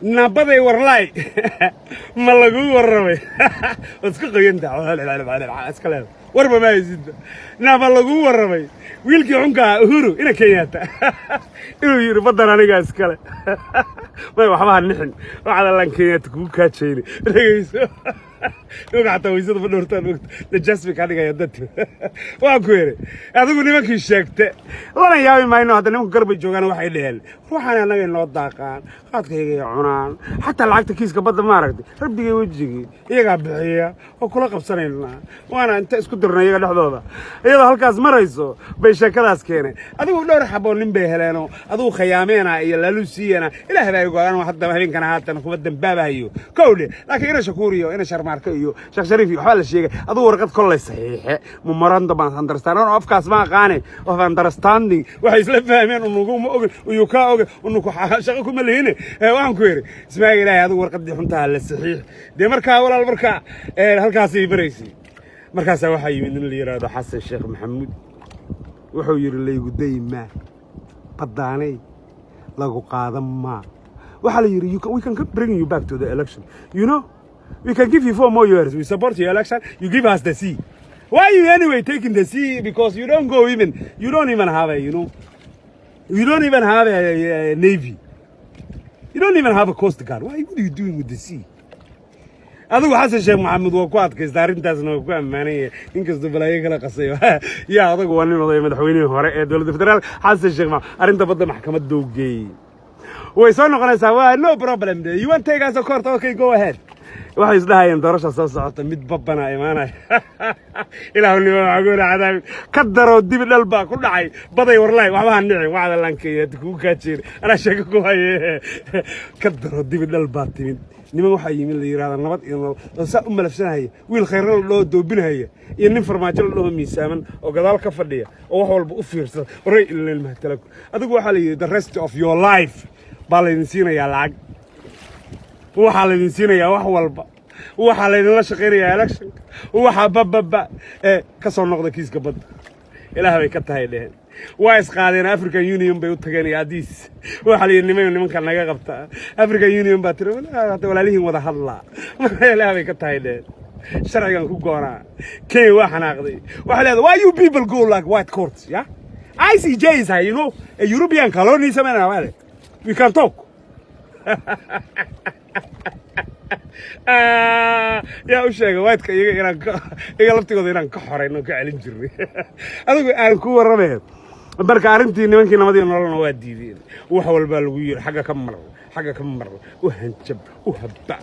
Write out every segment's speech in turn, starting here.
nabaday warlay ma lagu warramay isku qoyanta iska leeyahay warba ma haysid naba lagu warramay wiilkii xunka Uhuru ina Kenyatta inuu yiri badan aniga iskale way waxba nixin waxa la Kenyatta ku kaajayni dhageyso وقعت ويزيد في النورتان الجسمك هذا يا دت واكوير adigu nimankii sheegtay lana yaabay ma inuu hadda nimanku garba joogan waxa ay dheheen ruuxana anaga inoo daaqaan qaadkayga iyo cunaan hatta lacagta kiiska badda ma aragtay rabbigay wajigii iyaga bixiya oo kula qabsanayna waana inta isku dirnay iyaga dhaxdooda iyada halkaas marayso bay sheekadaas keenay adigu dhowr xabo nin bay heleeno adigu khayaameena iyo laluusiyana ilaahay baa go'aan hadda habeenkana haatan kuma dambaabayo kowle laakiin ina shakuuriyo ina sharmaarka iyo sheekh shariif waxa la sheegay adigu warqad kollay saxiixe memorandum of understanding oo afkaas ma qaane of understanding waxa isla fahmeen unugu ma og iyo ka og unugu shaqo kuma leeyeen waxaan ku yiri ismaaga ilaahay adigu warqadii xuntaa la saxiix de markaa walaal markaa halkaas ay bareysay markaas waxa yimid in la yiraahdo Xasan Sheekh Maxamuud wuxuu yiri leeygu dayma badaanay lagu qaadan ma waxa la yiri we can bring you back to the election you know we can give you 4 more years. We support your election. You give us the sea. Why are you anyway taking the sea? Because you don't go even. You don't even have a. You know. You don't even have a navy. You don't even have a coast guard. What are you doing with the sea? adigu Xasan Sheekh Maxamuud waa ku adkaystay arintaasna waa ku amaanay inkastoo balaayo kala qasayo yaa adigu waa nin oday madaxweynihii hore ee dawladda federaalka Xasan Sheekh Maxamuud arinta badda maxkamadda u geeyay way soo noqonaysaa waa no problem you want take us to court okay go ahead waxay isdhaayeen doorasho soo socota mid babana imaanay ilaahu nima cagoona cadaab ka daro dib dhalba ku dhacay baday warlay waxba aan dhicin waxda lankay ku kaajir ana sheeko ku haye ka daro dib dhalba timid niman waxa yimid la yiraahdo nabad iyo saa u malafsanahay wiil khayran loo doobinaya iyo nin farmaajo loo miisaaman oo gadaal ka fadhiya oo wax walba u fiirsada oray ilaa mahtalak adigu waxa la yiri the rest of your life baa la idin siinayaa lacag waxa la idin siinayaa wax walba waxa la idin la shaqeeyaa election waxa bababa ka soo noqda kiiska badda ilaahay ka tahay dheen waa isqaadeen African Union bay u tageen yaadiis waxa la yiri nimanka naga qabta African Union baa tiro walaalihiin wada hadla ilaahay ka tahay dheen sharcigan ku goona kay waa xanaaqday waxa leedahay why you people go like white courts yeah ICJ is you know a European colony samana wale we can talk يا وشيء وايد إيجا لفتكوا إيران كحرة إنه كعلم جري هذا أنا كوا رميه بركة أرنتي نمكن نمدي نورنا واديين وحول بالوير حاجة كم مرة وهنجب وهبع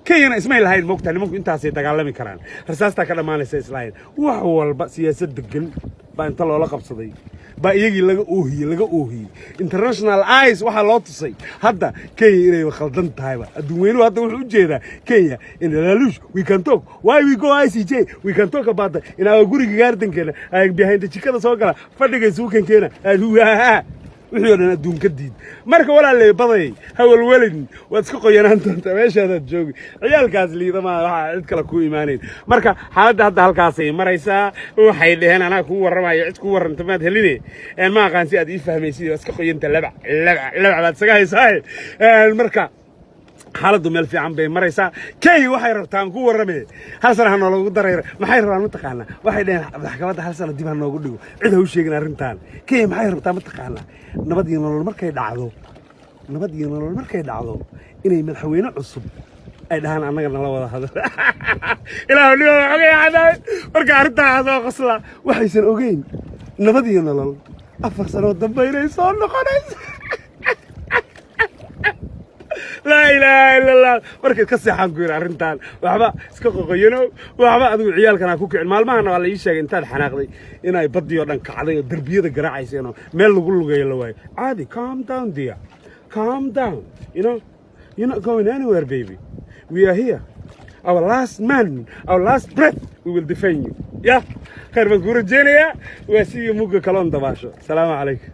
كي أنا اسمعي لهاي المقطع اللي ممكن أنت هتتكلمي كران رسالتك كلام ما نسيس لاين وحول بس سياسة دقن بين طلع لقب صديق بقى يجي لقى أوهي international eyes waxa loo tusay hadda Kenya inay khaldan tahay adduunweynuhu hadda wuxuu u jeedaa Kenya in lalush we can talk why we go ICJ we can talk about that in our guriga gardenkeena ay behind the jikada soo gala fadhiga suuqankeena wixii dhan adduunka diid marka walaalay baday hawal walin waad isku qoyanaan doontaa meeshaada joogi ciyaalkaas liidama waxa cid kale ku iimaaneen marka xaaladda hadda halkaas ay maraysaa waxay dhaheen anaa ku warramayo cid ku warranta maad heline ma aqaan si aad ii fahmaysid iska qoyanta laba baad saga haysaa marka xaaladdu meel fiican bay maraysaa kay waxay rabtaan ku warramay hal sana noogu daray maxay rabaan ma taqaana waxay dhaheen maxkamadda hal sana dib noogu dhigo cid ha u sheegin arrintan kay maxay rabtaan ma taqaana nabad iyo nolol markay dhacdo inay madaxweyne cusub ay dhahaan annaga nala wada hadal ilaahu niyo xogay cadaay marka arrintaas oo qosla waxaysan ogeyn nabad iyo nolol 4 sano dambeynay soo noqonayso لا إله إلا الله مركز كسي حنقول عرنتان وحبا اسكو قينو وحبا أدو عيال كان أكوك المال ما أنا ولا يشاق انتان حناقضي إنا يبدي ودن كعضي دربية قراعي سينو ميل لقول قيلواي عادي calm down dear calm down you know you're not going anywhere baby we are here our last man our last breath we will defend you yeah خير بنقول الجينية وسي موقع كلام دباشو السلام عليكم